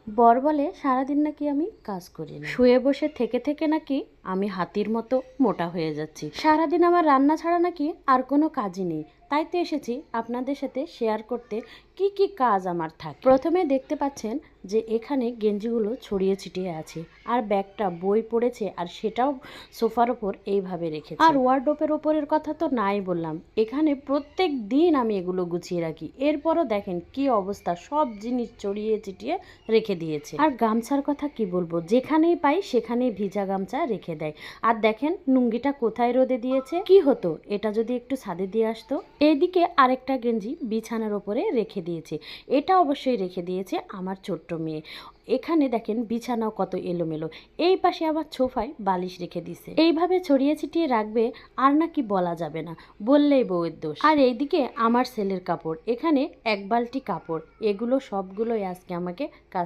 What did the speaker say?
বর বলে সারাদিন নাকি আমি কাজ করি না, শুয়ে বসে থেকে থেকে নাকি আমি হাতির মতো মোটা হয়ে যাচ্ছি। সারাদিন আমার রান্না ছাড়া নাকি আর কোনো কাজই নেই। তাই তো এসেছি আপনাদের সাথে শেয়ার করতে কি কি কাজ আমার থাকে। প্রথমে দেখতে পাচ্ছেন যে এখানে গেঞ্জিগুলো ছড়িয়ে ছিটিয়ে আছে, আর ব্যাগটা বই পড়েছে, আর সেটাও সোফার ওপর এইভাবে রেখেছি। আর ওয়ার্ডরোবের ওপরের কথা তো নাই বললাম, এখানে প্রত্যেক দিন আমি এগুলো গুছিয়ে রাখি। এরপরও দেখেন কি অবস্থা, সব জিনিস ছড়িয়ে ছিটিয়ে রেখে দিয়েছে। আর গামছার কথা কি বলবো, যেখানেই পাই সেখানেই ভিজা গামছা রেখে দেয়। আর দেখেন লুঙ্গিটা কোথায় রোদে দিয়েছে। কি হতো এটা যদি একটু ছাদে দিয়ে আসতো। এইদিকে আরেকটা গেঞ্জি বিছানার ওপরে রেখে দিয়েছে, এটা অবশ্যই রেখে দিয়েছে আমার ছোট্ট মেয়ে। এখানে দেখেন বিছানাও কত এলোমেলো, এই পাশে আবার সোফায় বালিশ রেখে দিছে। এইভাবে ছড়িয়ে ছিটিয়ে রাখবে আর নাকি বলা যাবে না, বললেই বউয়ের দোষ। আর এইদিকে আমার ছেলের কাপড়, এখানে এক বালতি কাপড়, এগুলো সবগুলোই আজকে আমাকে কাজ